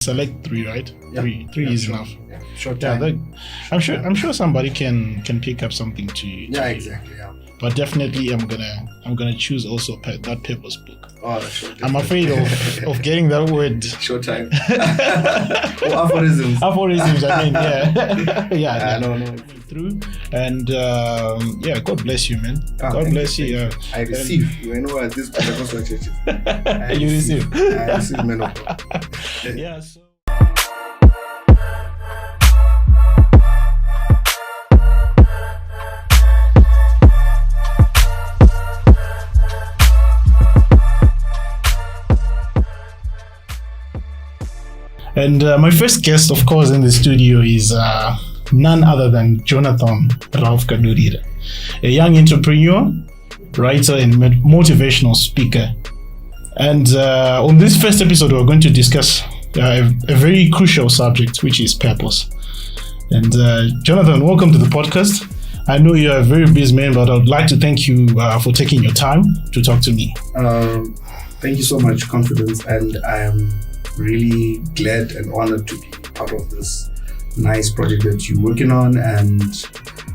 select three, right? Yeah. Three is sure. enough. Yeah. Short time. I'm sure somebody can pick up something to Yeah, exactly. Yeah. But definitely I'm gonna choose also that purpose book. Oh, that's short. I'm afraid of getting that word. Short time. Or aphorisms. Aphorisms, I mean, yeah. yeah. No. Through and God bless you, man. Oh, God bless you. I receive. You know, at this Pentecostal churches. You receive. I receive men of God. Yeah. So. And my first guest, of course, in the studio is none other than Jonathan Ralph Kadurira, a young entrepreneur, writer, and motivational speaker. And on this first episode, we're going to discuss a very crucial subject, which is purpose. And Jonathan, welcome to the podcast. I know you're a very busy man, but I would like to thank you for taking your time to talk to me. Thank you so much, Confidence, and I am really glad and honored to be part of this nice project that you're working on, and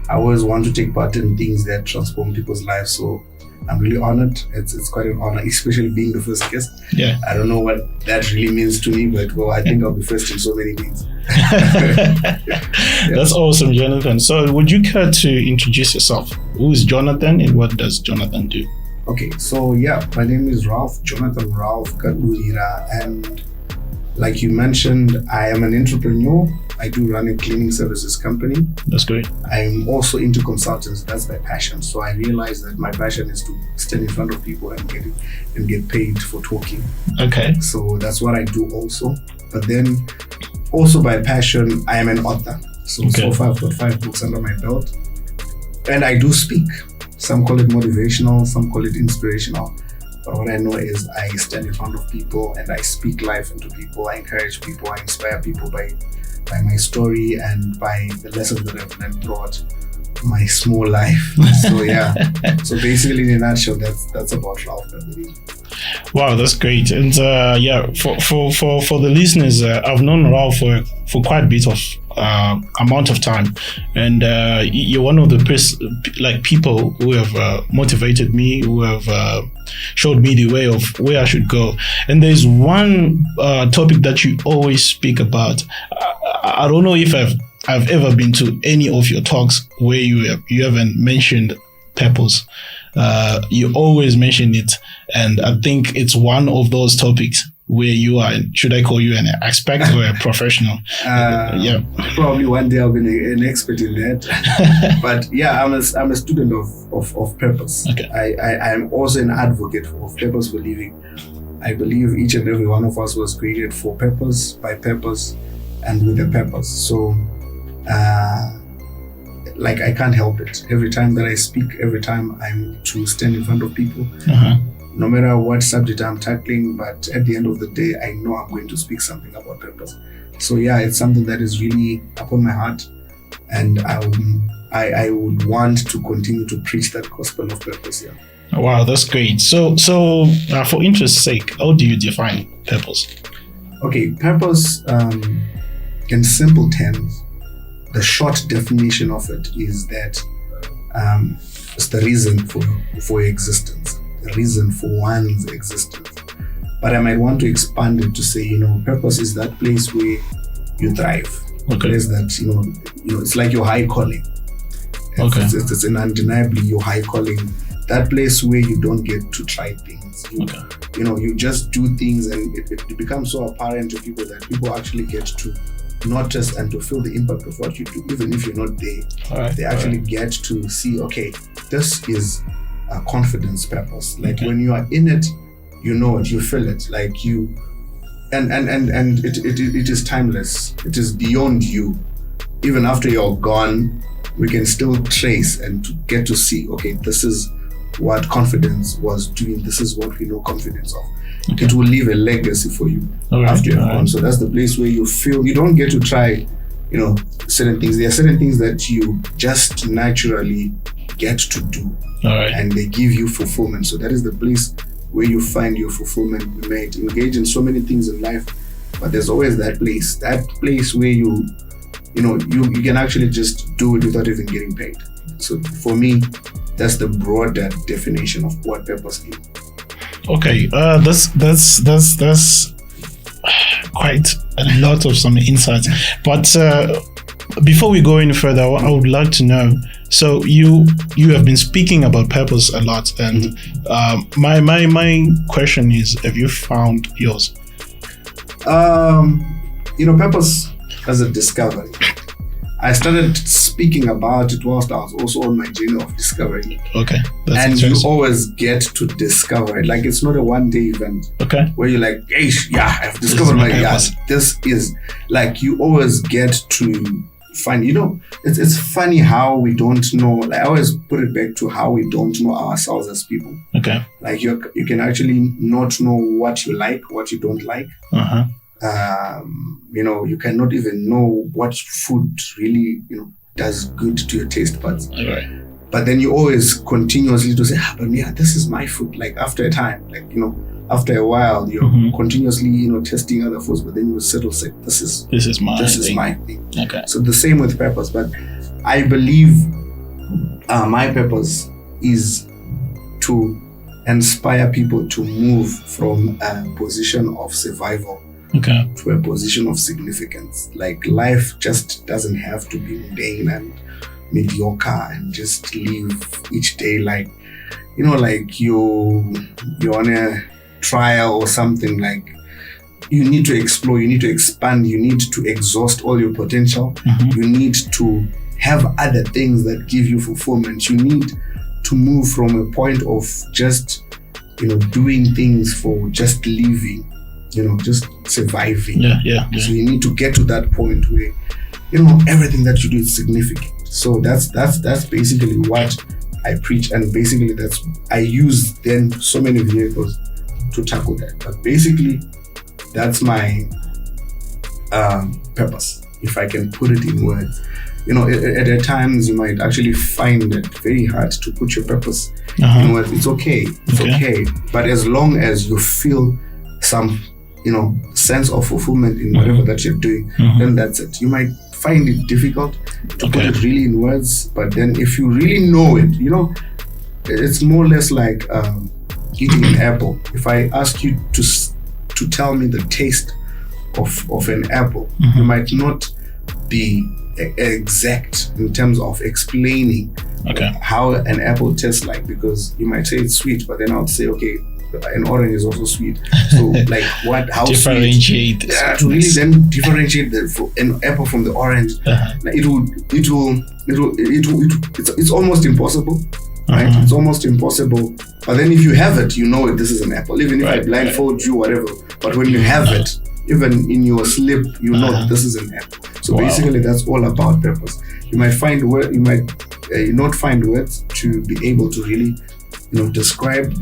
I always want to take part in things that transform people's lives, so I'm really honored. It's quite an honor, especially being the first guest. Yeah. I don't know what that really means to me, but I think I'll be first in so many things. That's awesome, Jonathan. So would you care to introduce yourself? Who is Jonathan and what does Jonathan do? Okay, so my name is Jonathan Ralph Kadurira, and like you mentioned, I am an entrepreneur. I do run a cleaning services company. That's great. I'm also into consultants. That's my passion. So I realized that my passion is to stand in front of people and get paid for talking. Okay. So that's what I do also. But then also by passion, I am an author. So far I've got 5 books under my belt. And I do speak. Some call it motivational, some call it inspirational. But what I know is I stand in front of people and I speak life into people. I encourage people, I inspire people by my story and by the lessons that I've learned throughout my small life. So basically in a nutshell, that's about Ralph. Wow, that's great. And for the listeners, I've known Ralph for quite a bit of amount of time, and you're one of the people who have motivated me, who have showed me the way of where I should go. And there's one topic that you always speak about. I don't know if I've ever been to any of your talks where you haven't mentioned purpose. You always mention it, and I think it's one of those topics where you are, should I call you an expert or a professional? Probably one day I'll be an expert in that. But I'm a student of purpose. Okay. I'm also an advocate of purposeful living. I believe each and every one of us was created for purpose, by purpose, and with a purpose. So I can't help it. Every time that I speak, every time I'm to stand in front of people, no matter what subject I'm tackling, but at the end of the day, I know I'm going to speak something about purpose. So it's something that is really upon my heart, and I would want to continue to preach that gospel of purpose. Yeah. Wow, that's great. So for interest's sake, how do you define purpose? Okay, purpose, in simple terms, the short definition of it is that it's the reason for existence, the reason for one's existence. But I might want to expand it to say, purpose is that place where you thrive. Okay. A place that, it's like your high calling. It's undeniably your high calling. That place where you don't get to try things. You just do things, and it becomes so apparent to people that people actually get to notice and to feel the impact of what you do, even if you're not there. They actually get to see, okay, this is a confidence purpose. When you are in it, you know it, you feel it, and it is timeless. It is beyond you. Even after you're gone, we can still trace and to get to see, okay, this is what confidence was doing. This is what we know confidence of. Okay. It will leave a legacy for you after you're gone. So that's the place where you feel you don't get to try, certain things. There are certain things that you just naturally get to do, and they give you fulfillment. So that is the place where you find your fulfillment. You may engage in so many things in life, but there's always that place where you can actually just do it without even getting paid. So for me, that's the broader definition of what purpose is. Okay, that's quite a lot of some insights. But before we go any further, I would like to know. So you have been speaking about purpose a lot, and my question is, have you found yours? Purpose as a discovery. I started speaking about it whilst I was also on my journey of discovery. Okay, that's and you always get to discover it. Like, it's not a one-day event. Okay. Where you're like, hey, yeah, I've discovered my purpose. This is like, you always get to find. It's funny how we don't know. Like, I always put it back to how we don't know ourselves as people. Okay. Like, you can actually not know what you like, what you don't like. Uh-huh. You cannot even know what food really, does good to your taste buds. Right. But then you always continuously to say, but yeah, this is my food. Like, after a time, after a while, you're continuously, testing other foods, but then you settle, say, this is my thing. Okay. So the same with purpose, but I believe my purpose is to inspire people to move from a position of survival to a position of significance. Like, life just doesn't have to be mundane and mediocre and just live each day like, like you're on a trial or something. Like, you need to explore, you need to expand, you need to exhaust all your potential. You need to have other things that give you fulfillment. You need to move from a point of just, doing things for just living, just surviving. Yeah. So you need to get to that point where, everything that you do is significant. So that's basically what I preach, and basically I use then so many vehicles to tackle that. But basically, that's my purpose, if I can put it in words. At times you might actually find it very hard to put your purpose in words. It's okay. But as long as you feel some, sense of fulfillment in whatever that you're doing, then that's it. You might find it difficult to put it really in words, but then if you really know it, it's more or less like eating an apple. If I ask you to tell me the taste of an apple, you might not be exact in terms of explaining how an apple tastes like, because you might say it's sweet, but then I would say, okay, an orange is also sweet. So like, how differentiate sweet? To really then differentiate an apple from the orange, it's almost impossible. Right? It's almost impossible. But then if you have it, this is an apple. Even if I blindfold you, whatever. But when you have it, even in your sleep, know that this is an apple. So basically, that's all about purpose. You might find not find words to be able to really, describe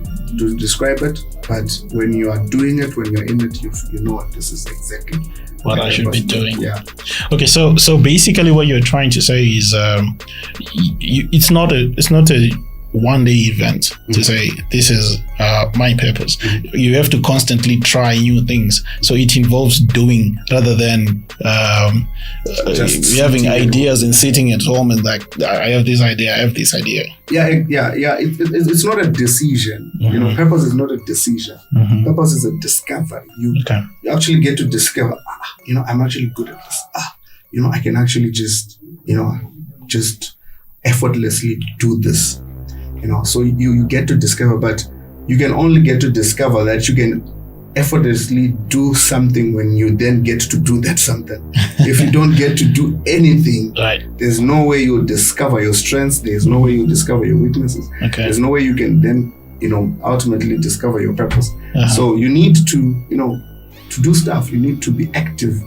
it. But when you are doing it, when you're in it, you know this is exactly what I should be doing. Yeah. Okay. So basically, what you're trying to say is, it's not a one-day event to say this is my purpose. You have to constantly try new things. So it involves doing rather than just having ideas and sitting at home and like, I have this idea. Yeah. It's not a decision. Purpose is not a decision. Purpose is a discovery. You actually get to discover, I'm actually good at this. I can actually just effortlessly do this. So you get to discover, but you can only get to discover that you can effortlessly do something when you then get to do that something. If you don't get to do anything, there's no way you'll discover your strengths. There's no way you'll discover your weaknesses. There's no way you can then, ultimately discover your purpose. So you need to, to do stuff. You need to be active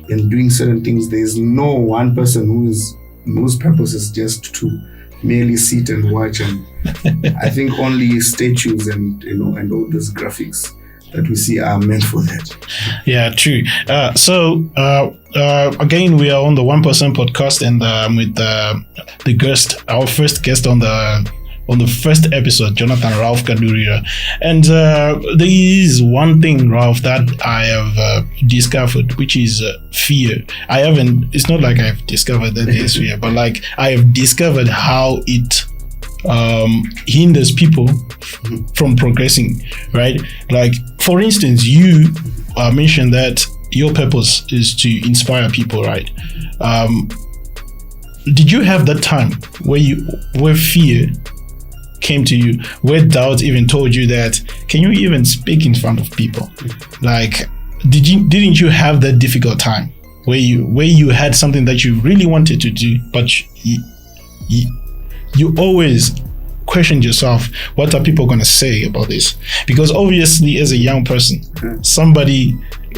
in doing certain things. There's no one person whose purpose is just to merely sit and watch, and I think only statues and and all those graphics that we see are meant for that. Yeah, true. So again, we are on the 1% podcast, and with the guest, our first guest on the on the first episode, Jonathan Ralph Kadurira. And there is one thing, Ralph, that I have discovered, which is fear. It's not like I've discovered that there is fear, but like I have discovered how it hinders people from progressing, right? Like, for instance, you mentioned that your purpose is to inspire people, right? Did you have that time where fear came to you, where doubt even told you that, can you even speak in front of people? Like, didn't you have that difficult time where you had something that you really wanted to do, but you always questioned yourself, what are people going to say about this? Because obviously, as a young person,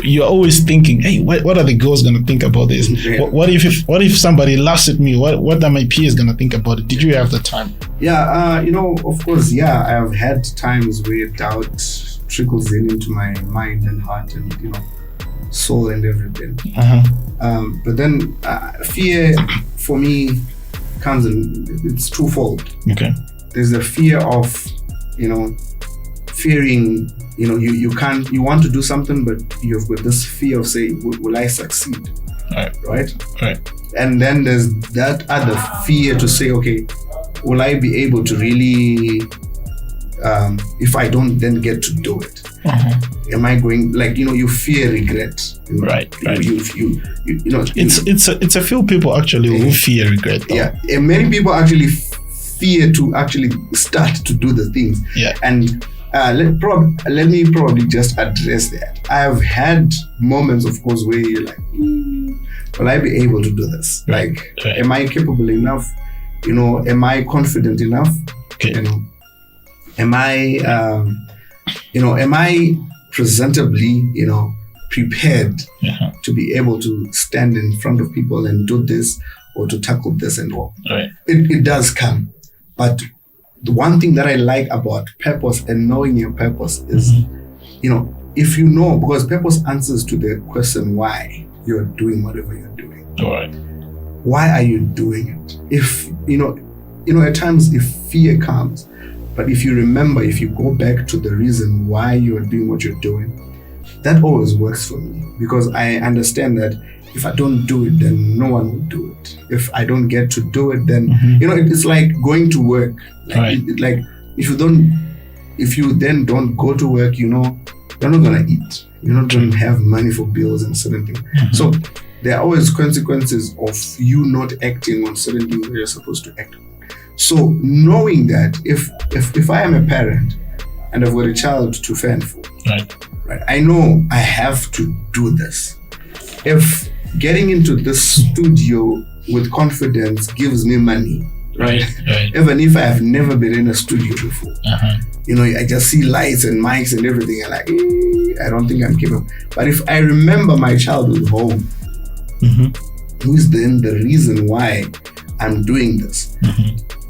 you're always thinking, hey, what are the girls going to think about this? Yeah. What if somebody laughs at me? What are my peers going to think about it? Did you have the time? Yeah, of course, yeah. I've had times where doubt trickles into my mind and heart and, soul and everything. But then fear for me comes in, it's twofold. Okay. There's the fear of, fearing, you want to do something, but you've got this fear of saying, will I succeed? Right? And then there's that other fear to say, okay, will I be able to really, if I don't then get to do it? Am I going, like, you fear regret. Right. It's a few people actually who fear regret. Though. Yeah, and many people actually fear to actually start to do the things. Yeah. And let me probably just address that. I have had moments, of course, where you're like, will I be able to do this? Right. Like, am I capable enough? Am I confident enough? Okay. Am I presentably, prepared to be able to stand in front of people and do this or to tackle this and all? Right. It does come. But the one thing that I like about purpose and knowing your purpose is, if you know, because purpose answers to the question why you're doing whatever you're doing. All right. Why are you doing it? If, at times if fear comes, but if you remember, if you go back to the reason why you are doing what you're doing, that always works for me, because I understand that if I don't do it, then no one will do it. If I don't get to do it, then, it's like going to work. Like if you then don't go to work, you're not going to eat. You're not going to have money for bills and certain things. So there are always consequences of you not acting on certain things that you're supposed to act on. So knowing that if I am a parent and I've got a child to fend for, right, I know I have to do this. If getting into this studio with confidence gives me money, right? Even if I have never been in a studio before, I just see lights and mics and everything, and like, I don't think I'm capable. But if I remember my childhood home, who is then the reason why I'm doing this?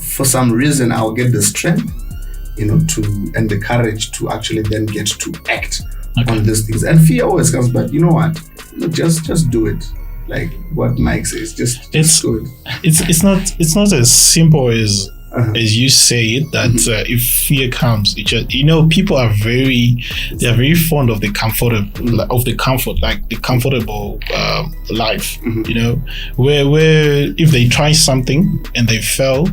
For some reason, I'll get the strength, and the courage to actually then get to act on these things. And fear always comes, but you know what? Just do it. Like what Mike says, just do it. It's not as simple as you say it. That if fear comes, it just, people are very fond of the comfort, like the comfortable life. Where if they try something and they fail,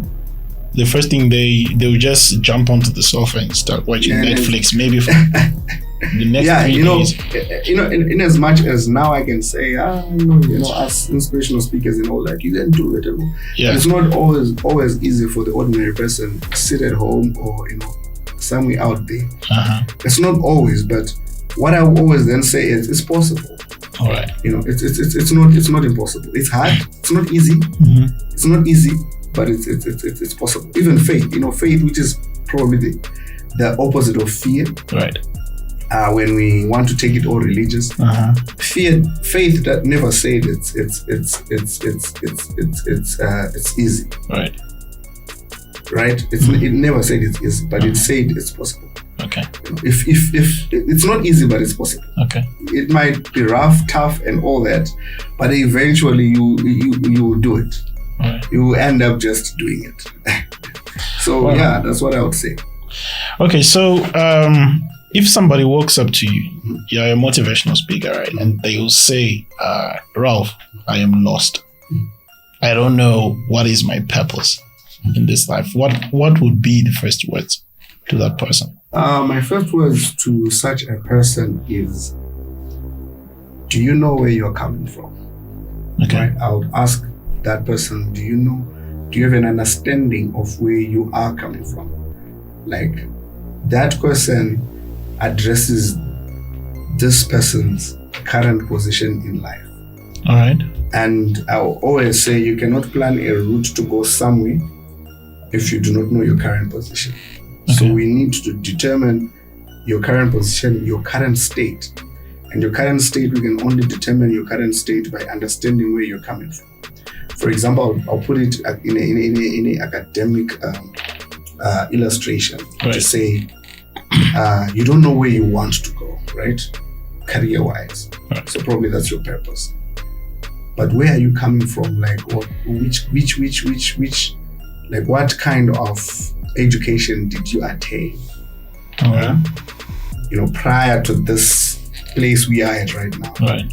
the first thing they'll just jump onto the sofa and start watching Netflix, maybe for the next 3 days. In as much as now I can say, us inspirational speakers and all that, you can do it. Yeah. But it's not always easy for the ordinary person to sit at home or somewhere out there. It's not always, but what I always then say is it's possible. All right. It's not impossible. It's hard. It's not easy. It's not easy, but it's possible. Even faith, faith, which is probably the opposite of fear. Right. When we want to take it all religious, faith that never said it's easy. Right. It never said it's easy, but it said it's possible. Okay. If it's not easy, but it's possible. Okay. It might be rough, tough, and all that, but eventually you will do it. Right. You will end up just doing it. So yeah, that's what I would say. Okay, so if somebody walks up to you, you're a motivational speaker, right? And they will say, Ralph, I am lost. I don't know what is my purpose in this life. What would be the first words to that person? My first words to such a person is, do you know where you're coming from? Okay. Right? I would ask that person, do you have an understanding of where you are coming from? Like, that question addresses this person's current position in life. All right. And I will always say you cannot plan a route to go somewhere if you do not know your current position. Okay. So we need to determine your current position, your current state. And your current state, we can only determine your current state by understanding where you're coming from. For example, I'll put it in an academic illustration, right, to say you don't know where you want to go, right? Career-wise. Right. So probably that's your purpose. But where are you coming from? Like, which, like, what kind of education did you attain? Prior to this place we are at right now. Right.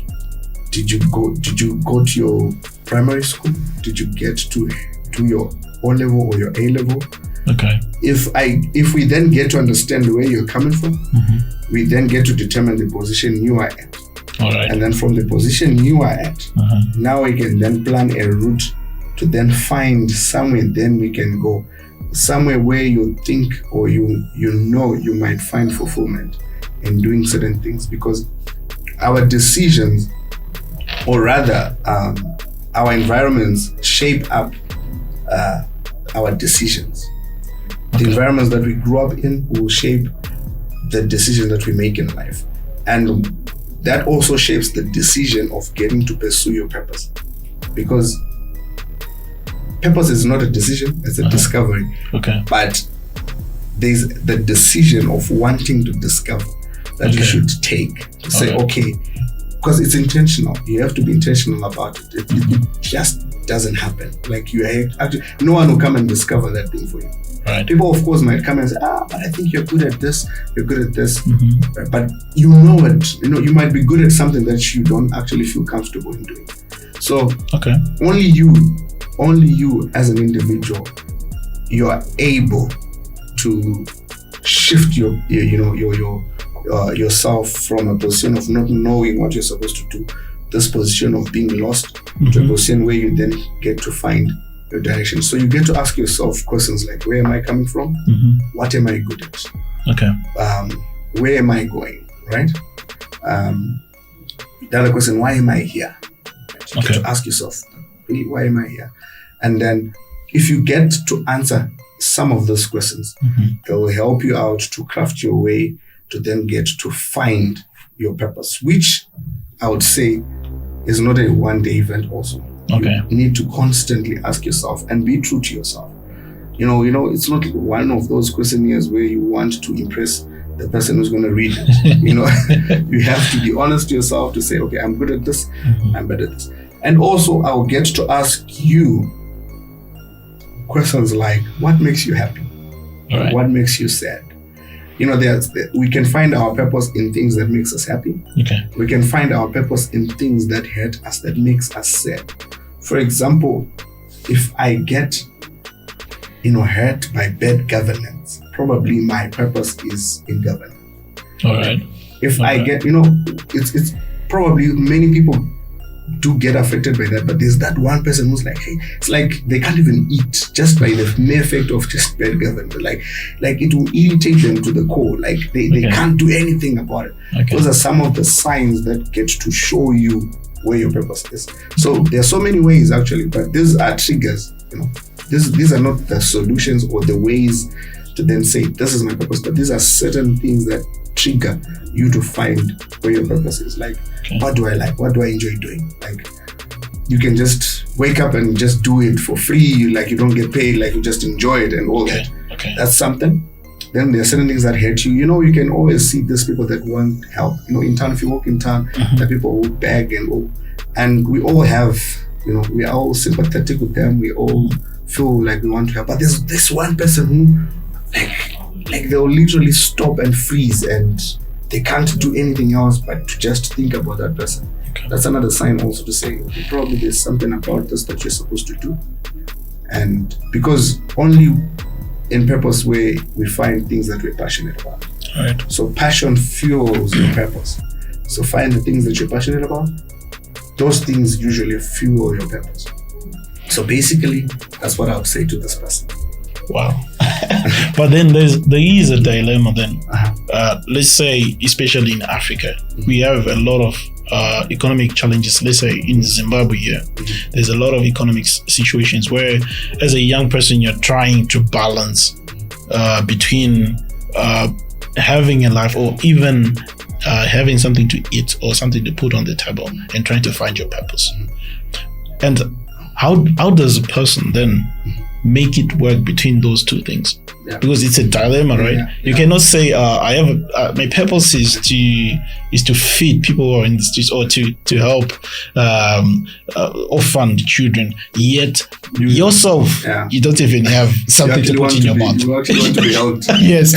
Did you go to your primary school? Did you get to do your O-level or your A-level? Okay. If we then get to understand where you're coming from, we then get to determine the position you are at. All right. And then from the position you are at, now we can then plan a route to then find somewhere. Then we can go somewhere where you think or you know you might find fulfillment in doing certain things, because our decisions, or rather our environments, shape up our decisions. Okay. The environments that we grew up in will shape the decision that we make in life, and that also shapes the decision of getting to pursue your purpose, because purpose is not a decision, it's a discovery. Okay. But there's the decision of wanting to discover that you should take to say, okay, because it's intentional. You have to be intentional about it. It just doesn't happen. Like, you actually, no one will come and discover that thing for you. Right. People, of course, might come and say, but I think you're good at this, you're good at this. But you know it. You might be good at something that you don't actually feel comfortable in doing. So only you as an individual, you are able to shift yourself from a position of not knowing what you're supposed to do, this position of being lost, to a position where you then get to find your direction. So you get to ask yourself questions like, where am I coming from? What am I good at? Okay. Where am I going? Right? The other question, why am I here? You get to ask yourself, really, why am I here? And then if you get to answer some of those questions, they will help you out to craft your way to then get to find your purpose, which I would say is not a one-day event also. Okay. You need to constantly ask yourself and be true to yourself. It's not one of those questionnaires where you want to impress the person who's going to read it. You have to be honest to yourself to say, okay, I'm good at this, I'm better at this. And also, I'll get to ask you questions like, what makes you happy? Right. What makes you sad? We can find our purpose in things that makes us happy. Okay. We can find our purpose in things that hurt us, that makes us sad. For example, if I get, hurt by bad governance, probably my purpose is in governance. All right. If I get, it's probably many people do get affected by that, but there's that one person who's like, hey, it's like they can't even eat just by the mere effect of just bad government. Like it will irritate them to the core. Like they can't do anything about it. Okay. Those are some of the signs that get to show you where your purpose is. So there are so many ways actually, but these are triggers. These are not the solutions or the ways to then say this is my purpose, but these are certain things that trigger you to find where your purpose is. Like, what do I like? What do I enjoy doing? Like, you can just wake up and just do it for free, like you don't get paid, like you just enjoy it and all that. Okay. That's something. Then there are certain things that hurt you. You can always see these people that want help. In town, if you walk in town, there are people who beg and we all have we are all sympathetic with them. We all feel like we want to help. But there's this one person who, like they'll literally stop and freeze, and they can't do anything else but to just think about that person. Okay. That's another sign also to say, probably there's something about this that you're supposed to do. And because only in purpose way we find things that we're passionate about. Right. So passion fuels your purpose. So find the things that you're passionate about. Those things usually fuel your purpose. So basically, that's what I would say to this person. Wow. But then there is a dilemma then. Let's say, especially in Africa, we have a lot of economic challenges. Let's say in Zimbabwe here, there's a lot of economic situations where as a young person, you're trying to balance between having a life or even having something to eat or something to put on the table and trying to find your purpose. And how does a person then make it work between those two things? Yeah. Because it's a dilemma, right? Yeah. You cannot say I have my purpose is to feed people who are in the streets or to help orphan children. Yet yourself, you don't even have something to put in your mouth. You actually want to be helped. Yes.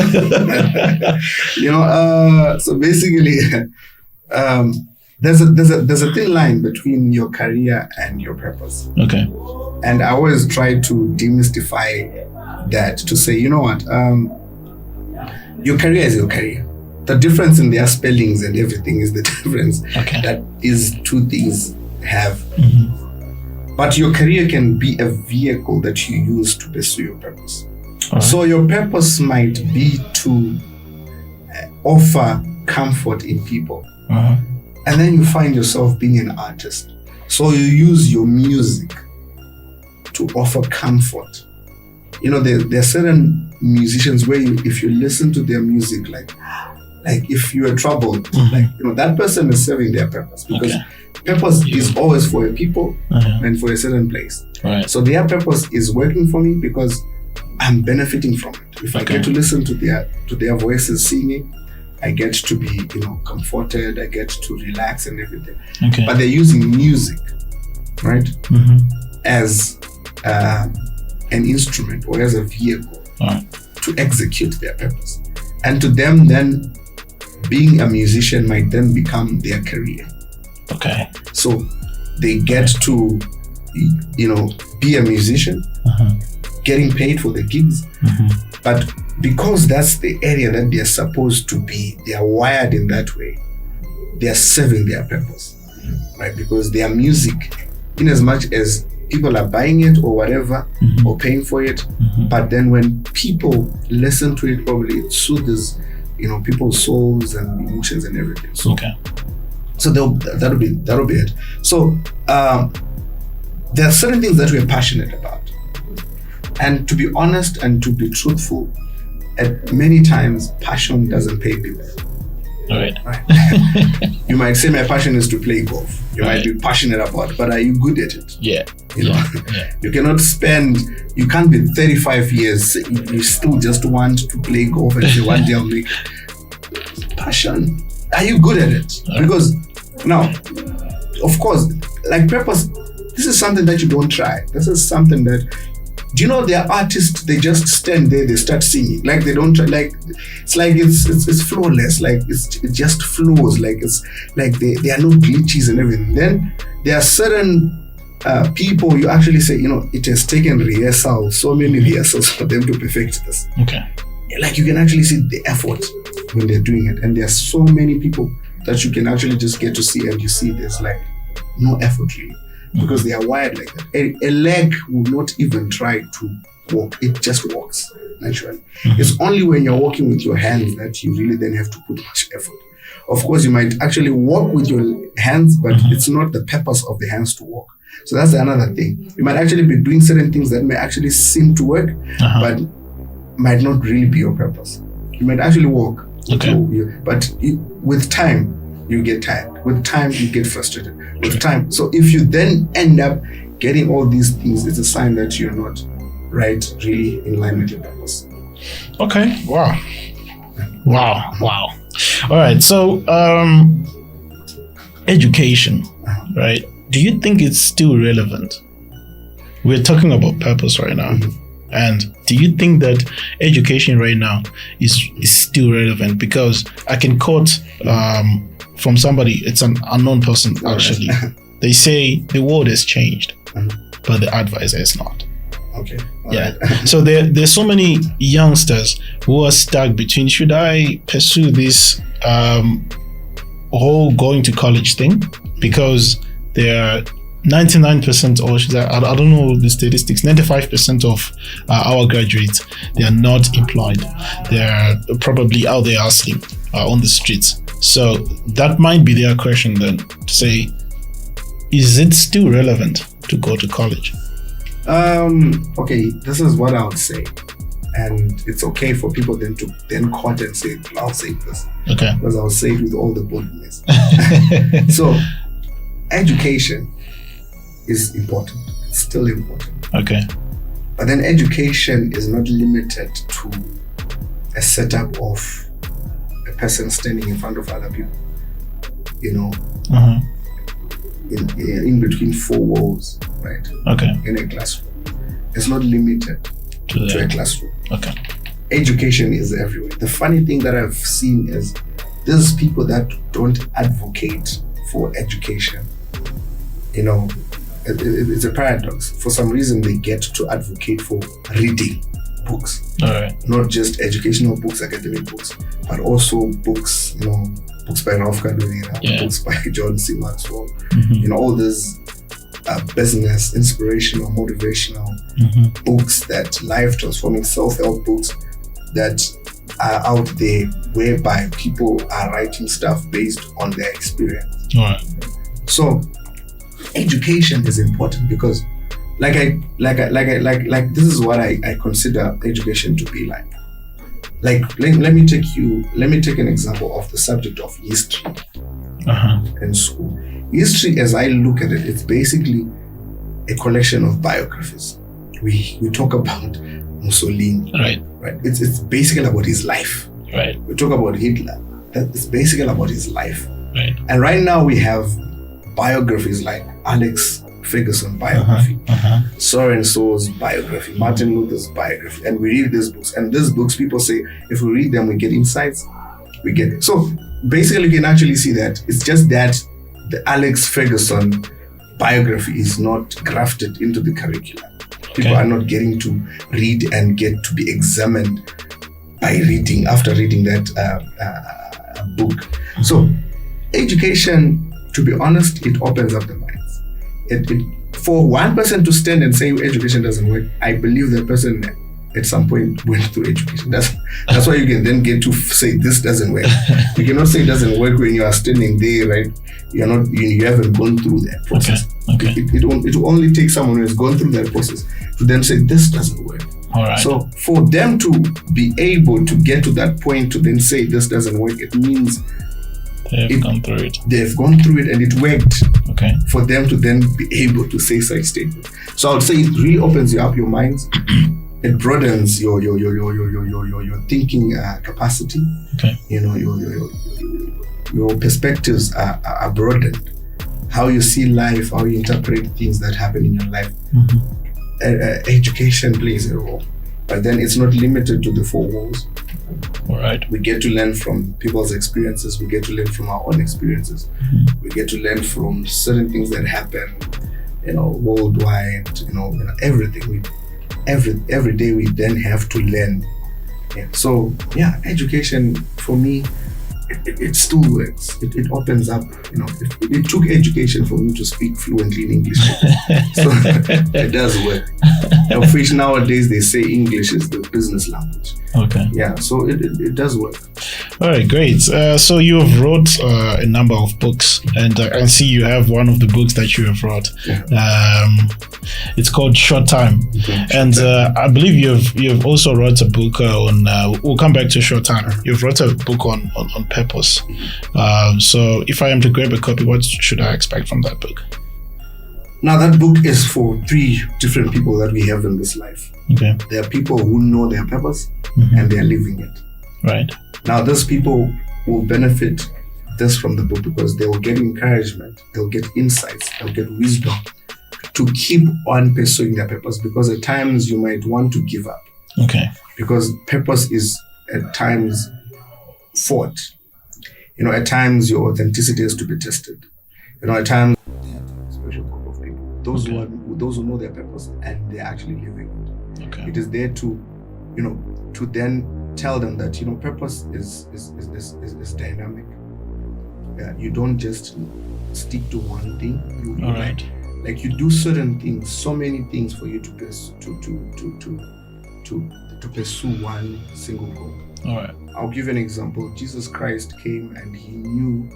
So basically, there's a thin line between your career and your purpose. Okay. And I always try to demystify that, to say, you know what, your career is your career. The difference in their spellings and everything is the difference that these two things have. Mm-hmm. But your career can be a vehicle that you use to pursue your purpose. Right. So your purpose might be to offer comfort in people. Uh-huh. And then you find yourself being an artist. So you use your music to offer comfort. There are certain musicians where if you listen to their music, like if you are troubled, that person is serving their purpose, because purpose is always for a people and for a certain place. Right. So their purpose is working for me because I'm benefiting from it. If I get to listen to their voices singing, I get to be, comforted. I get to relax and everything. Okay. But they're using music, right, as an instrument or as a vehicle to execute their purpose. And to them, then, being a musician might then become their career. Okay. So they get to, be a musician, getting paid for the gigs, but because that's the area that they're supposed to be, they are wired in that way, they are serving their purpose, right? Because their music, in as much as people are buying it or whatever, or paying for it, but then when people listen to it, probably it soothes, people's souls and emotions and everything. So, so that'll be it. So there are certain things that we're passionate about, and to be honest and to be truthful, at many times passion doesn't pay bills. Right. You might say my passion is to play golf. You might be passionate about it, but are you good at it? Yeah. You cannot you can't be 35 years, you still just want to play golf and say one day I'll make passion. Are you good at it? Right. Because now, of course, like purpose, this is something that you don't try. This is something that, do you know, there are artists, they just stand there, they start singing. Like they don't try, like it's like it's flawless, like it just flows, like it's like there are no glitches and everything. Then there are certain people you actually say, it has taken so many rehearsals for them to perfect this. Okay. Like you can actually see the effort when they're doing it, and there are so many people that you can actually just get to see, and you see there's like no effort really. Because they are wired like that. A leg will not even try to walk. It just walks naturally. It's only when you're walking with your hands that you really then have to put much effort. Of course, you might actually walk with your hands, but it's not the purpose of the hands to walk. So that's another thing. You might actually be doing certain things that may actually seem to work, but might not really be your purpose. You might actually walk, but with time, you get tired. With time, you get frustrated. With time. So if you then end up getting all these things, it's a sign that you're not really in line with your purpose. Okay. Wow. All right. So, education, right? do you think it's still relevant? We're talking about purpose right now. And do you think that education right now is still relevant? Because I can quote from somebody, it's an unknown person actually. They say the world has changed, but the advisor is not. Okay. Yeah. So there's so many youngsters who are stuck between, should I pursue this whole going to college thing? Because they're 99%, or should I don't know the statistics, 95% of our graduates, they are not employed. They're probably out there hustling on the streets. So that might be their question then, to say, is it still relevant to go to college? Okay, this is what I would say. And it's okay for people then to quote and say, I'll say this. Okay. Because I'll say it with all the boldness. So, education is important. It's still important. Okay. But then education is not limited to a setup of a person standing in front of other people. You know, in between four walls, right? Okay. In a classroom. It's not limited to a classroom. Okay. Education is everywhere. The funny thing that I've seen is there's people that don't advocate for education. You know, it's a paradox. For some reason, they get to advocate for reading books. All right. Not just educational books, academic books, but also books, you know, books by Ralph Kadurira, books by Jonathan Maxwell, you know, all these business, inspirational, motivational books, that life transforming self-help books that are out there, whereby people are writing stuff based on their experience. All right. So education is important because like this is what I consider education to be like. Like let me take an example of the subject of history in school. History, as I look at it, it's basically a collection of biographies. We talk about Mussolini, right? It's basically about his life. Right. We talk about Hitler. It's basically about his life. Right. And right now we have biographies like Alex Ferguson biography, Soren So's biography, Martin Luther's biography, and we read these books. And these books, people say, if we read them, we get insights. We get so basically, you can actually see that it's just that the Alex Ferguson biography is not grafted into the curriculum. People are not getting to read and get to be examined by reading after reading that book. So, education, to be honest, it opens up the minds. For one person to stand and say education doesn't work, I believe that person at some point went through education. That's why you can then get to say this doesn't work. You cannot say it doesn't work when you are standing there, right? You haven't gone through that process. Okay. It will only take someone who has gone through that process to then say this doesn't work. All right. So for them to be able to get to that point to then say this doesn't work, it means they've gone through it. They've gone through it and it worked. Okay. For them to then be able to say such statements. So I would say it really opens you up your minds. It broadens your thinking capacity. Okay. You know, your perspectives are broadened. How you see life, how you interpret things that happen in your life. Education plays a role, but then it's not limited to the four walls. All right. We get to learn from people's experiences. We get to learn from our own experiences. We get to learn from certain things that happen, you know, worldwide. You know everything. Every day we then have to learn. Yeah. So yeah, education for me, it still works. It opens up. You know, it took education for me to speak fluently in English. So it does work. Of which nowadays they say English is the business language. Okay. Yeah. So it does work. All right, great. So you have wrote a number of books, and I see you have one of the books that you have wrote. Yeah. It's called Short Time, and I believe you have also wrote a book on. We'll come back to Short Time. You've wrote a book on purpose. So if I am to grab a copy, what should I expect from that book? Now that book is for 3 different people that we have in this life. Okay. There are people who know their purpose and they are living it. Right. Now those people will benefit this from the book because they will get encouragement, they'll get insights, they'll get wisdom to keep on pursuing their purpose, because at times you might want to give up. Okay. Because purpose is at times fought. At times your authenticity has to be tested. At times a special group of people, those who know their purpose and they're actually living it. Okay. It is there to, to then tell them that purpose is dynamic. You don't just stick to one thing. All right. Like you do certain things, so many things for you to pursue one single goal. All right. I'll give you an example. Jesus Christ came and he knew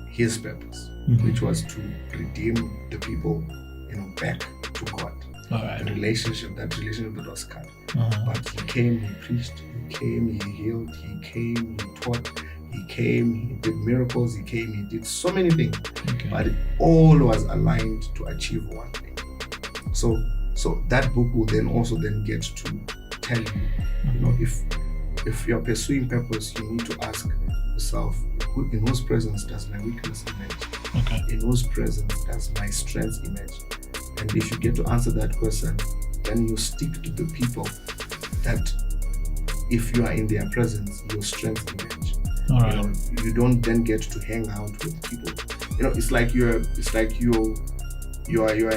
his purpose, which was to redeem the people, back to God. All right. That relationship that was cut. But he came, he preached, he came, he healed, he came, he taught, he came, he did miracles, he came, he did so many things. Okay. But it all was aligned to achieve one thing. So that book will then also get to tell you, if you're pursuing purpose, you need to ask yourself, in whose presence does my weakness emerge? Okay. In whose presence does my strength emerge? And if you get to answer that question, then you stick to the people that, if you are in their presence, your strength emerge. All right. You don't then get to hang out with people. It's like you're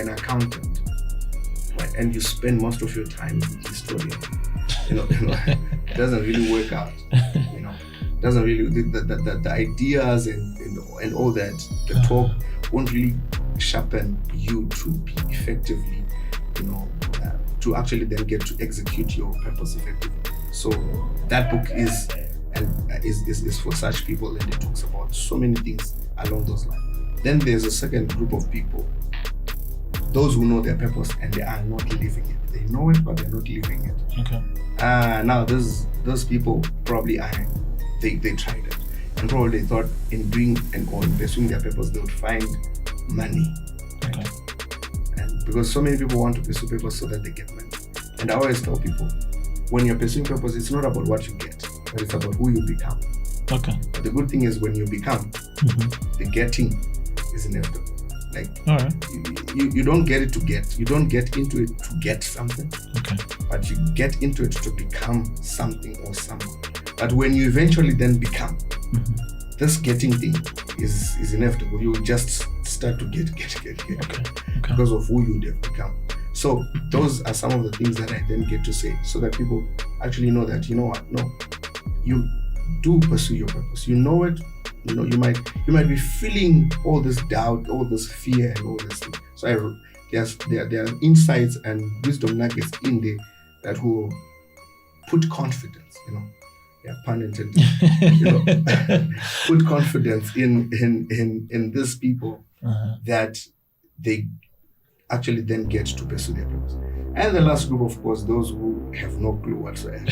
an accountant, right? And you spend most of your time with historian. It doesn't really work out. Doesn't really the ideas and all that, the talk won't really sharpen you to be effectively, to actually then get to execute your purpose effectively. So that book is for such people, and it talks about so many things along those lines. Then there's a second group of people, those who know their purpose and they are not living it. They know it, but they're not living it. Okay. Now those people probably they tried it, and probably they thought in doing or in pursuing their purpose they would find money. Right? Okay. And because so many people want to pursue purpose so that they get money. And I always tell people, when you're pursuing purpose, it's not about what you get, but it's about who you become. Okay. But the good thing is when you become, the getting is inevitable. Like, all right. you don't get it to get. You don't get into it to get something. Okay. But you get into it to become something or someone. But when you eventually then become, this getting thing is inevitable. You will just start to get Okay. because of who you have become. So those are some of the things that I then get to say, so that people actually know that, you know what, no, you do pursue your purpose. You know it. You might be feeling all this doubt, all this fear, and all this thing. So there are insights and wisdom nuggets in there that will put confidence, pun intended, put confidence in these people that they actually then get to pursue their purpose. And the last group, of course, those who have no clue whatsoever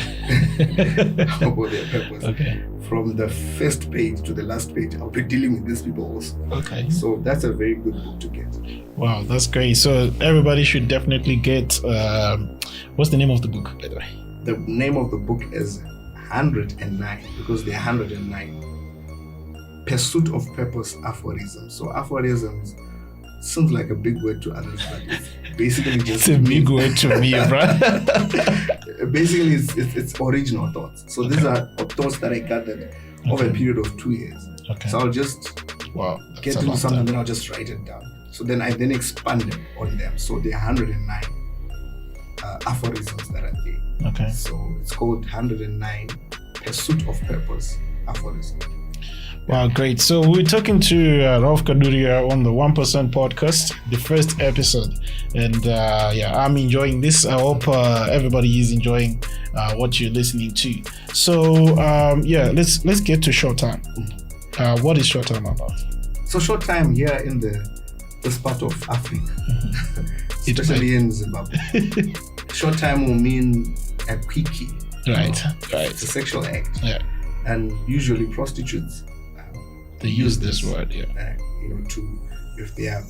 about their purpose. Okay. From the first page to the last page, I'll be dealing with these people also. Okay. So that's a very good book to get. Wow, that's great. So everybody should definitely get, what's the name of the book, by the way? The name of the book is 109, because there are 109. Pursuit of Purpose Aphorisms. So aphorisms sounds like a big word to others, but it's basically just... It's a big word to me, bro. Basically, it's original thoughts. So these are thoughts that I gathered over a period of 2 years. Okay. So I'll just get to something, then I'll just write it down. So then I expanded on them. So there are 109 aphorisms that are there. Okay. So it's called 109 Pursuit of Purpose Aphorisms. Wow, great. So we're talking to Ralph Kadurira on the 1% podcast, the first episode. And I'm enjoying this. I hope everybody is enjoying what you're listening to. So let's get to short time. What is short time about? So short time here in this part of Africa, especially in Zimbabwe. Short time will mean a quickie. Right. It's a sexual act. Yeah. And usually prostitutes, they use this word, if they are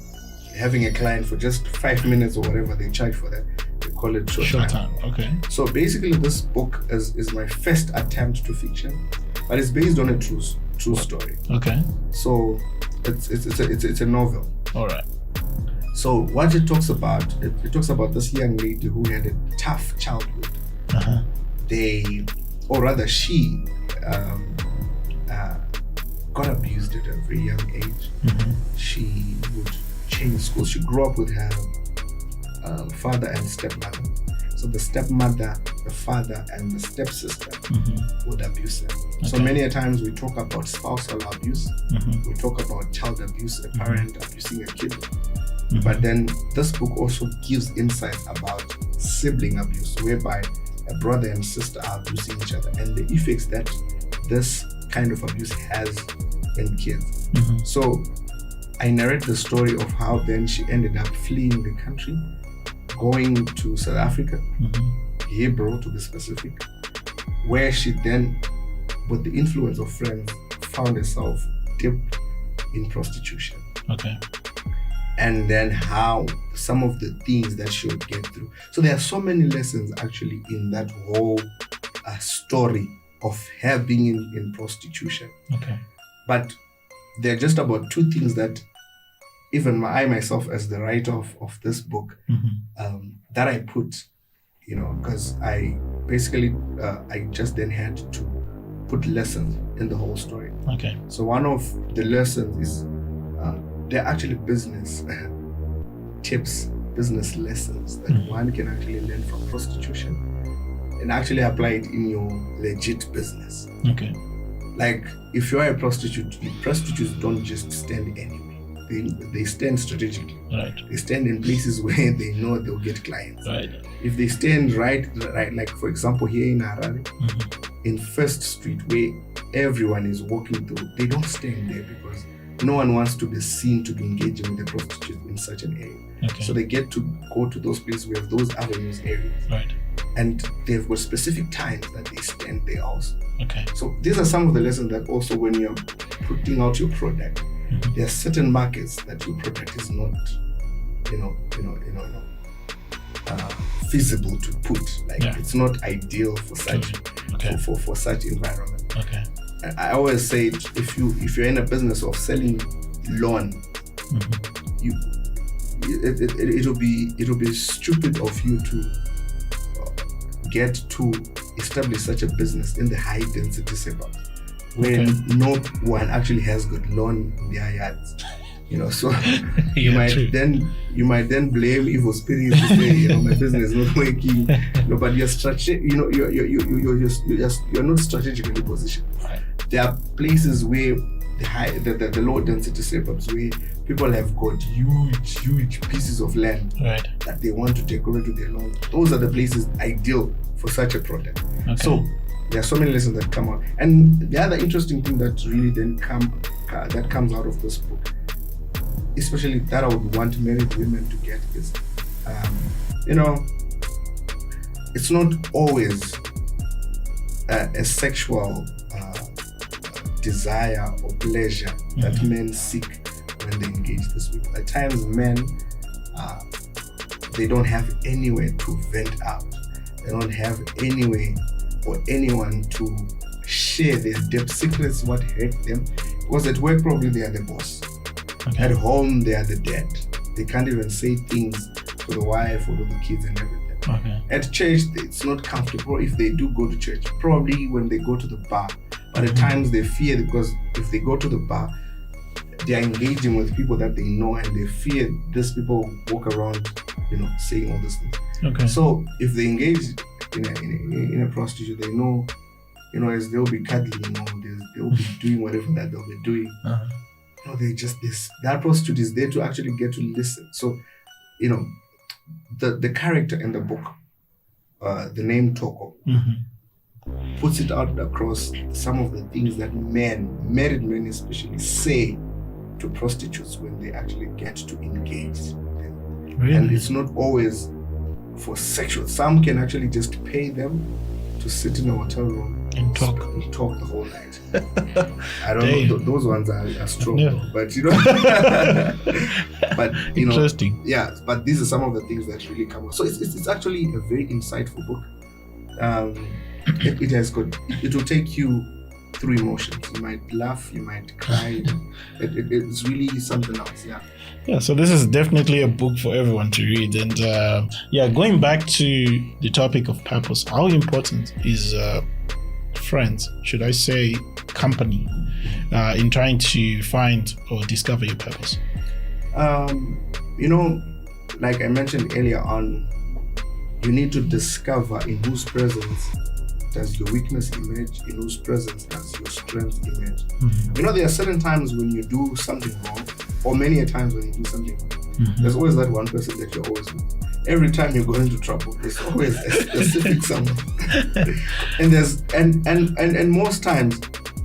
having a client for just 5 minutes or whatever they charge for that, they call it short time. Okay. So basically, this book is my first attempt to fiction, but it's based on a true True story. Okay. So it's a novel. All right. So what it talks about, it talks about this young lady who had a tough childhood. She got abused at a very young age. She would change schools. She grew up with her father and stepmother. So the stepmother, the father, and the stepsister would abuse her. Okay. So many a times we talk about spousal abuse. We talk about child abuse, a parent abusing a kid. But then this book also gives insights about sibling abuse, whereby a brother and sister are abusing each other, and the effects that this kind of abuse has in kids. So I narrate the story of how then she ended up fleeing the country, going to South Africa, Hebrew to be specific, where she then, with the influence of friends, found herself dipped in prostitution. Okay. And then how some of the things that she would get through. So there are so many lessons actually in that whole story of her being in prostitution. Okay. But there are just about two things that even I myself as the writer of this book, that I put, because I basically, I just then had to put lessons in the whole story. Okay. So one of the lessons is, they're actually business tips, business lessons that one can actually learn from prostitution and actually apply it in your legit business. Okay. Like if you are a prostitute, prostitutes don't just stand anywhere. They stand strategically. Right. They stand in places where they know they'll get clients. Right. If they stand right, like for example here in Horaay, in First Street where everyone is walking through, they don't stand there because no one wants to be seen to be engaging with a prostitute in such an area. Okay. So they get to go to those places where those avenues areas. Right. And they've got specific times that they stand there also. Okay. So these are some of the lessons that also when you're putting out your product, there are certain markets that your product is not, feasible to put. Like it's not ideal for such for such environment. Okay. I always say if you're in a business of selling lawn, it'll be stupid of you to get to establish such a business in the high density suburbs when no one actually has good lawn in their yards. So you might then blame evil spirits to say, my business is not working. But you're you're not strategically positioned. Right. There are places where the low density suburbs where people have got huge pieces of land that they want to decorate with their lawn. Those are the places ideal for such a product. Okay. So there are so many lessons that come out. And the other interesting thing that really then comes out of this book, especially that I would want married women to get, is it's not always a sexual desire or pleasure that men seek when they engage this week. At times men, they don't have anywhere to vent out. They don't have anywhere or anyone to share their deep secrets, what hurt them. Because at work probably they are the boss. Okay. At home they are the dad. They can't even say things to the wife or to the kids and everything. Okay. At church it's not comfortable if they do go to church. Probably when they go to the bar. But at times they fear, because if they go to the bar, they are engaging with people that they know, and they fear these people walk around, saying all these things. Okay. So if they engage in a prostitute, they know, as they'll be cuddling, they'll be doing whatever that they'll be doing. They just that prostitute is there to actually get to listen. So, the character in the book, the name Toko, puts it out across some of the things that married men especially, say to prostitutes when they actually get to engage them. Really? And it's not always for sexual. Some can actually just pay them to sit in a hotel room and talk the whole night. I don't know, those ones are strong, but but interesting. Yeah, but these are some of the things that really come out. So it's actually a very insightful book. It will take you through emotions. You might laugh, you might cry. It's really something else. Yeah. Yeah, so this is definitely a book for everyone to read. And going back to the topic of purpose, how important is friends, should I say company, in trying to find or discover your purpose? Like I mentioned earlier on, you need to discover in whose presence does your weakness emerge, in whose presence does your strength emerge. Mm-hmm. There are certain times when you do something wrong, or many a times when you do something wrong. Mm-hmm. There's always that one person that you're always with. Every time you go into trouble, there's always a specific someone. and most times,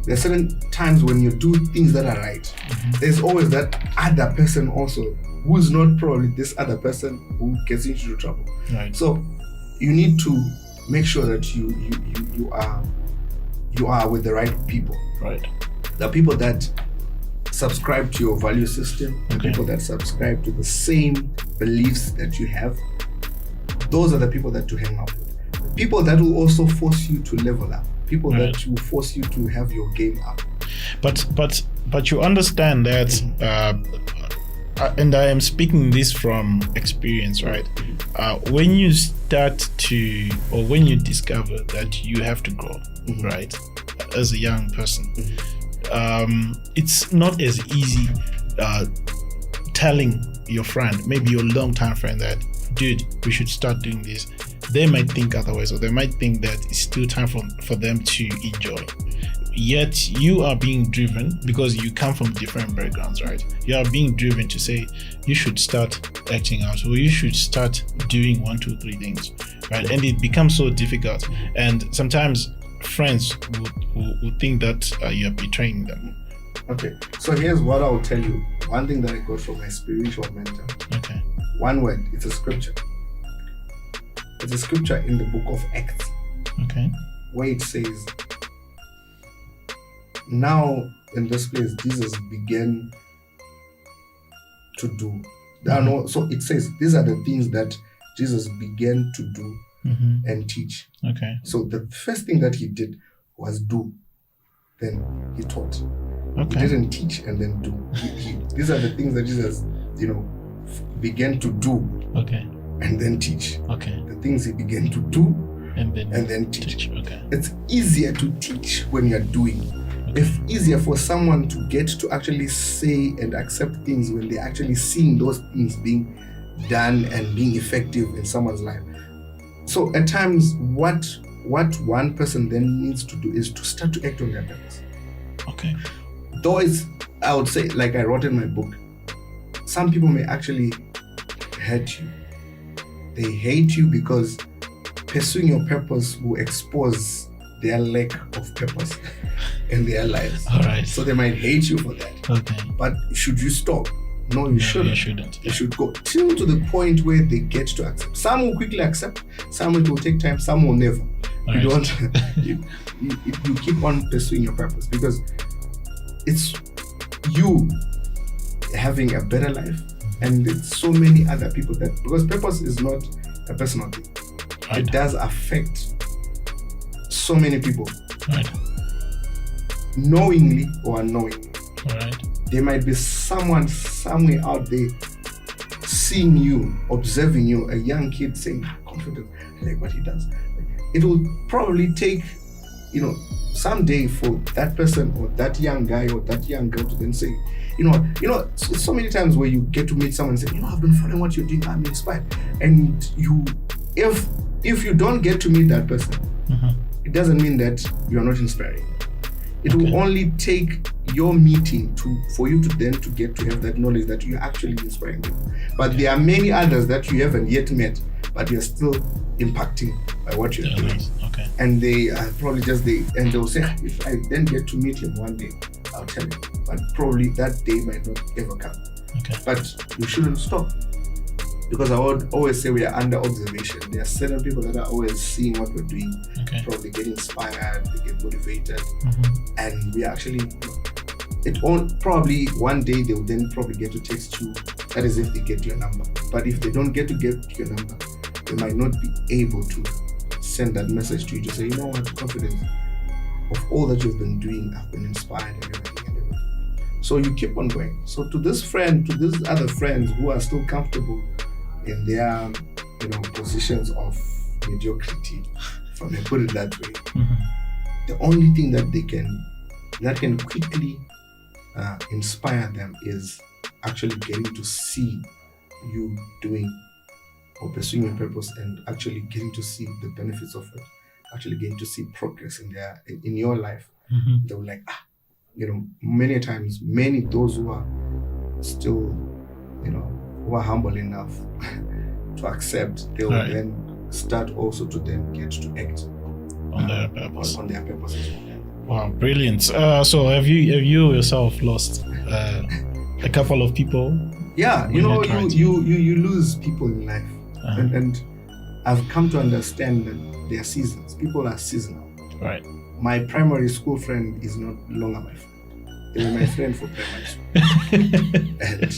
there are certain times when you do things that are right. Mm-hmm. There's always that other person also who's not probably this other person who gets into trouble. Right. So you need to make sure that you are with the right people. Right. The people that subscribe to your value system, the people that subscribe to the same beliefs that you have. Those are the people that to hang out with. People that will also force you to level up. People that will force you to have your game up. But you understand that, and I am speaking this from experience, right? When you start to, or when you discover that you have to grow, right, as a young person, it's not as easy telling your friend, maybe your long-time friend, that, dude, we should start doing this. They might think otherwise, or they might think that it's still time for them to enjoy. Yet you are being driven, because you come from different backgrounds, right? You are being driven to say you should start acting out, or you should start doing 1, 2, 3 things, right? And it becomes so difficult, and sometimes friends will think that you're betraying them. Okay, so here's what I'll tell you. One thing that I got from my spiritual mentor. Okay. One word, it's a scripture. It's a scripture in the book of Acts. Okay. Where it says, now in this place, Jesus began to do. So it says, these are the things that Jesus began to do and teach. Okay. So the first thing that he did was do. Then he taught. Okay. He didn't teach and then do. These are the things that Jesus, began to do. Okay. And then teach. Okay. The things he began to do and then teach. Okay. It's easier to teach when you're doing. Okay. It's easier for someone to get to actually say and accept things when they're actually seeing those things being done and being effective in someone's life. So at times, what one person then needs to do is to start to act on their purpose. Okay. Though I would say, like I wrote in my book, some people may actually hate you. They hate you because pursuing your purpose will expose their lack of purpose in their lives. All right. So they might hate you for that. Okay. But should you stop? No, you shouldn't. You shouldn't. You should go till to the point where they get to accept. Some will quickly accept, some it will take time, some will never. All you right. Don't. you keep on pursuing your purpose because it's you having a better life, and it's so many other people that, because purpose is not a personal thing. Right. It does affect so many people. Right. Knowingly or unknowingly. Right. There might be someone somewhere out there seeing you, observing you, a young kid saying, confident, I like what he does. It will probably take, someday for that person or that young guy or that young girl to then say, so many times where you get to meet someone and say, I've been following what you're doing, I'm inspired. And if you don't get to meet that person, it doesn't mean that you're not inspiring. It will only take your meeting for you to then to get to have that knowledge that you're actually inspiring them. But there are many others that you haven't yet met, but you're still impacting by what you're doing. Nice. Okay. And they are probably and they'll say, if I then get to meet him one day, I'll tell him. But probably that day might not ever come. Okay. But you shouldn't stop. Because I would always say we are under observation. There are certain people that are always seeing what we're doing. Okay. Probably get inspired, they get motivated. And we actually, probably one day they will then probably get to text you. That is if they get your number. But if they don't get your number, they might not be able to send that message to you to say, confidence, of all that you've been doing, I've been inspired and everything. So you keep on going. So to this friend, to these other friends who are still comfortable in their, positions of mediocrity, if I may put it that way, the only thing that can quickly inspire them is actually getting to see you doing or pursuing your purpose, and actually getting to see the benefits of it, actually getting to see progress in your life. They're like, many times, those who are still, who are humble enough to accept, they will then start also to then get to act on their purpose. On their purpose as well. Wow, brilliant. So have you yourself lost a couple of people? Yeah, you lose people in life. And I've come to understand that there are seasons. People are seasonal. Right. My primary school friend is not longer my friend. They were my friend for primary school. And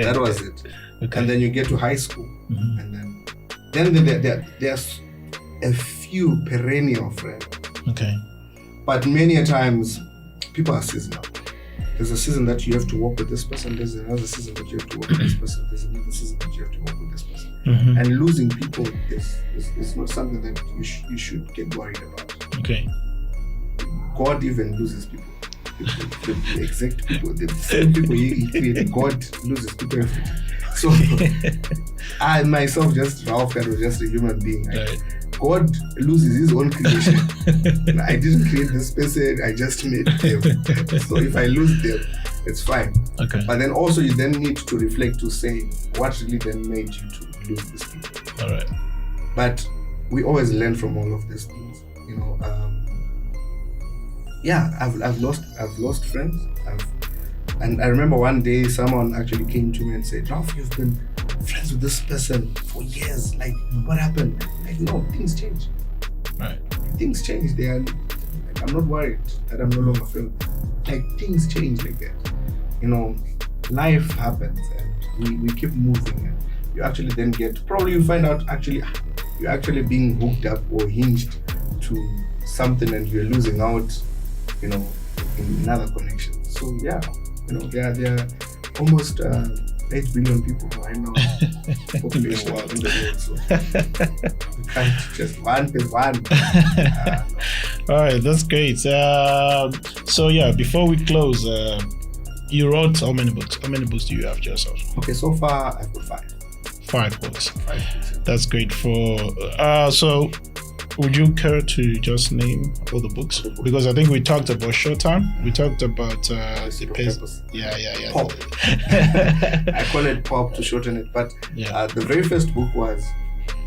that was it. Okay. And then you get to high school, and then there's a few perennial friends. Okay. But many a times, people are seasonal. There's a season that you have to work with this person. There's another season that you have to work with this person. There's another season that you have to work with this person. And losing people is not something that you should get worried about. Okay. God even loses people. The exact people, the same people he created, God loses people every time. So I myself, just Ralph Kadurira, just a human being. God loses his own creation. I didn't create this person, I just made them. So if I lose them, it's fine. Okay. But then also you then need to reflect to say what really then made you to lose these people. All right. But we always learn from all of these things. I've lost friends. And I remember one day someone actually came to me and said, Ralph, you've been friends with this person for years. Like, what happened? Like, no, things change. Right. Things change. I'm not worried that I'm no longer friends. Like, things change like that. Life happens and we keep moving. And you actually then you find out you're actually being hooked up or hinged to something, and you're losing out, in another connection. So yeah, there are almost 8 billion people right now population in the world. So you can't just one. All right, that's great. So yeah, before we close, you wrote how many books? How many books do you have yourself? Okay, so far I've got 5. 5 books. 5 books. That's great. So would you care to just name all the books? Because I think we talked about short time. We talked about the pace. Yeah. Pop. I call it pop to shorten it. But the very first book was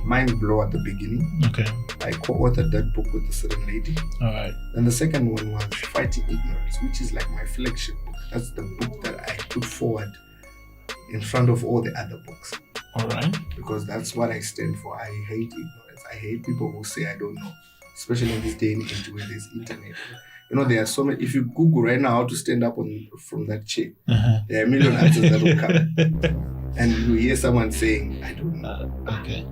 Mind Blow at the beginning. Okay. I co-authored that book with a certain lady. All right. And the second one was Fighting Ignorance, which is like my flagship book. That's the book that I put forward in front of all the other books. All right. Because that's what I stand for. I hate ignorance. I hate people who say I don't know, especially in this day and age where there's internet. There are so many. If you Google right now how to stand up from that chair, there are a million answers that will come. And you hear someone saying, I don't know. Okay.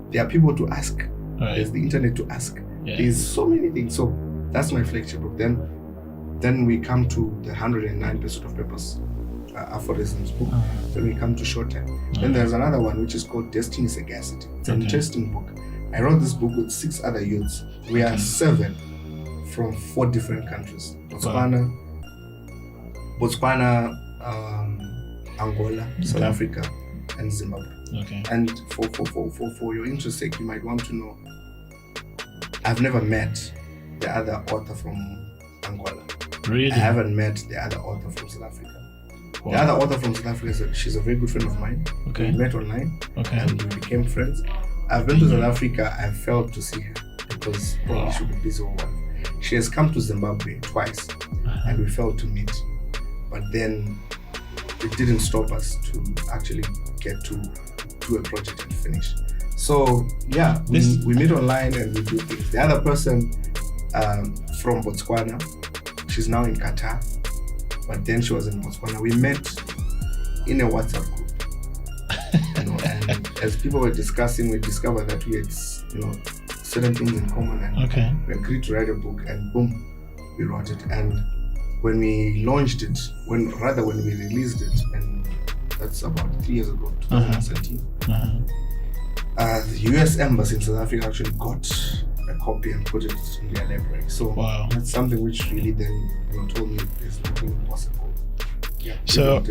There are people to ask. Right. There's the internet to ask. Yeah. There's so many things. So that's my flagship book. Then we come to the 109 Pursuit of Purpose aphorisms book. Then we come to Short Time. Then there's another one which is called Destiny Sagacity. It's an interesting book. I wrote this book with 6 other youths. We are 7 from 4 different countries: Botswana, Angola, South Africa, and Zimbabwe. Okay. And for your interest sake, you might want to know, I've never met the other author from Angola. Really? I haven't met the other author from South Africa. Wow. The other author from South Africa, she's a very good friend of mine. Okay. We met online. Okay. And we became friends. I've been to South Africa. I failed to see her because probably she would be busy or whatever. She has come to Zimbabwe twice, and we failed to meet. But then it didn't stop us to actually get to do a project and finish. So yeah, we meet online and we do things. The other person from Botswana, she's now in Qatar, but then she was in Botswana. We met in a WhatsApp group. And as people were discussing, we discovered that we had, certain things in common, and we agreed to write a book, and boom, we wrote it. And when we launched it, when we released it, and that's about 3 years ago, 2017, the US Embassy in South Africa actually got a copy and put it in their library. So that's something which really then told me there's nothing impossible. Yeah, so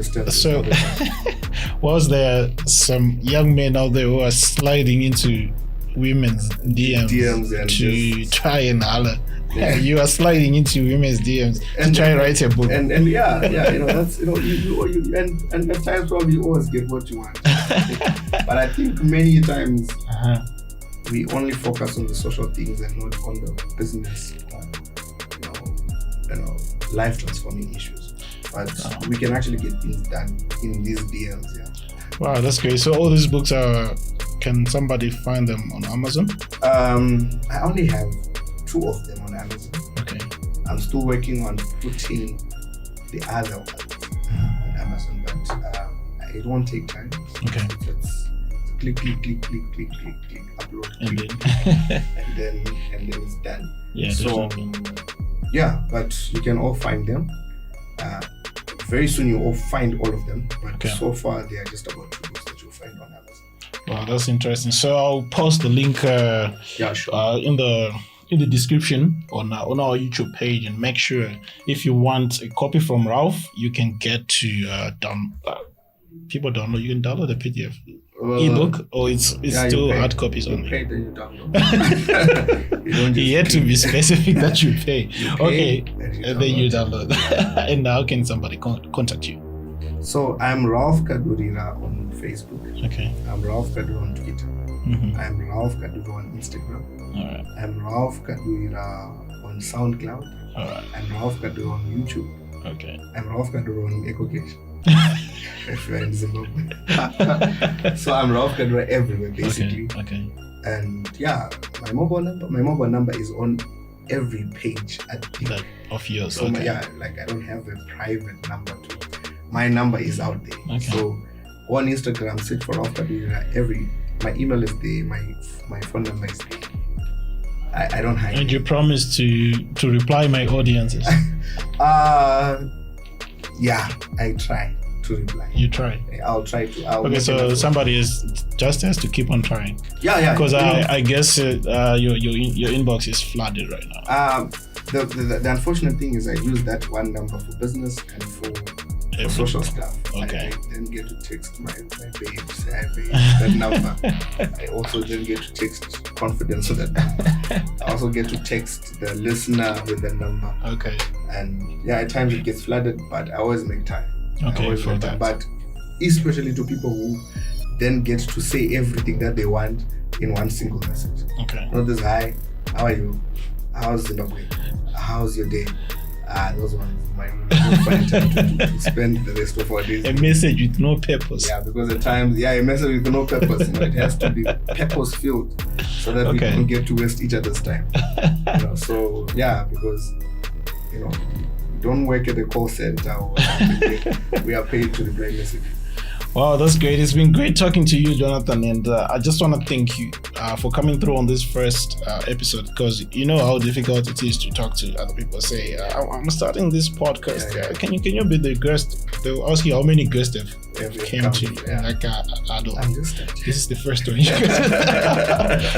was there some young men out there who are sliding into women's DMs to try and holler? Yeah. You are sliding into women's DMs to try and write a book. And that's and at times probably you always get what you want. But I think many times we only focus on the social things and not on the business, life transforming issues. But we can actually get things done in these DMs. Yeah. Wow, that's great. So all these books can somebody find them on Amazon? I only have 2 of them on Amazon. Okay. I'm still working on putting the other one on Amazon, but it won't take time. Okay. It's click, upload, and then it's done. Yeah. So but you can all find them. Very soon you all find all of them, but so far they are just about 2 books that you'll find on Amazon. Wow, that's interesting. So I'll post the link in the description on our YouTube page, and make sure if you want a copy from Ralph, you can get to people download. You can download the PDF ebook, or it's still hard copies only. Pay, then you download. You don't you have to be specific that you pay. Okay, and then you download. And how can somebody contact you? So I'm Ralph Kadurira on Facebook. Okay. I'm Ralph Kadurira on Twitter. I'm Ralph Kadurira on Instagram. All right. I'm Ralph Kadurira on SoundCloud. All right. I'm Ralph Kadurira on YouTube. Okay. I'm Ralph Kadurira on EcoCash. If you're in Zimbabwe. So I'm Ralph Kadurira everywhere, basically. Okay. And my mobile number is on every page of yours. So I don't have a private number my number is out there. Okay. So on Instagram, search for Ralph Kadurira. My email is there, my phone number is there. I don't hide. And you promise to reply my audiences? I try to reply. You try? I'll try to. Okay, so somebody has to keep on trying. Yeah. Because I guess your inbox is flooded right now. The unfortunate thing is I use that one number for business and for social stuff. Okay. I then get to text my babe, say hi babe, that number. I also then get to text confidence with that number. I also get to text the listener with the number. Okay. And at times it gets flooded, but I always make time. Okay, for that. But especially to people who then get to say everything that they want in one single message. Okay. Not this, hi, how are you? How's Zimbabwe? How's your day? Those ones might find time to spend the rest of our days. A message with no purpose. Yeah, because at times, a message with no purpose. It has to be purpose filled so that we don't get to waste each other's time. So because we don't work at a call center or we are paid to reply messages. Wow, that's great. It's been great talking to you, Jonathan, and I just want to thank you for coming through on this first episode, because you know how difficult it is to talk to other people. Say, I'm starting this podcast. Can you be the guest? They'll ask you how many guests have came to. Like, I don't. I'm just this is the first one.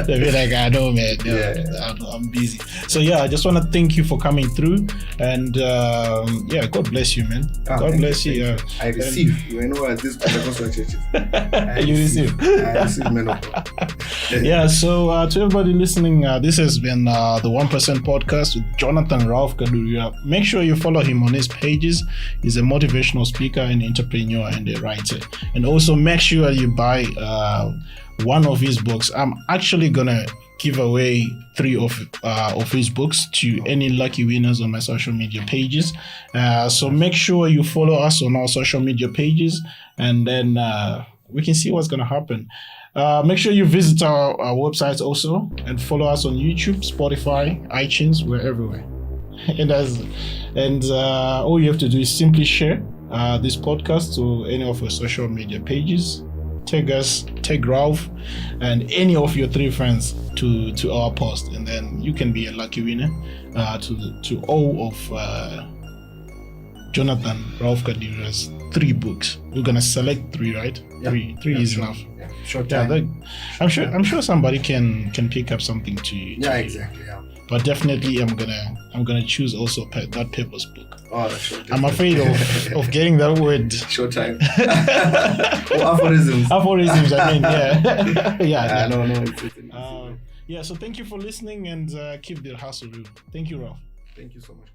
They'll be like, I know, man. I'm busy. So I just want to thank you for coming through, and God bless you, man. God bless you. I receive. You know at this point. Churches. You receive. I receive men of God. So to everybody listening, this has been the 1% podcast with Jonathan Ralph Kadurira. Make sure you follow him on his pages. He's a motivational speaker, an entrepreneur, and a writer. And also make sure you buy one of his books. I'm actually gonna give away 3 of his books to any lucky winners on my social media pages. So make sure you follow us on our social media pages, and then we can see what's going to happen. Make sure you visit our website also, and follow us on YouTube, Spotify, iTunes. We're everywhere. And all you have to do is simply share this podcast to any of our social media pages, tag Ralph and any of your 3 friends to our post, and then you can be a lucky winner to all of Jonathan Ralph Kadurira's 3 books. We're gonna select 3, right? Yeah. 3 is sure. enough. Yeah, short time. Yeah, I'm sure somebody can pick up something to you. Yeah, exactly. Yeah. But definitely, I'm gonna choose also that Purpose book. Oh, sure. I'm afraid of getting that word. Short time. Or aphorisms. Aphorisms. I mean, yeah, yeah. No. Yeah. So thank you for listening, and keep the hustle real. Thank you, Ralph. Thank you so much.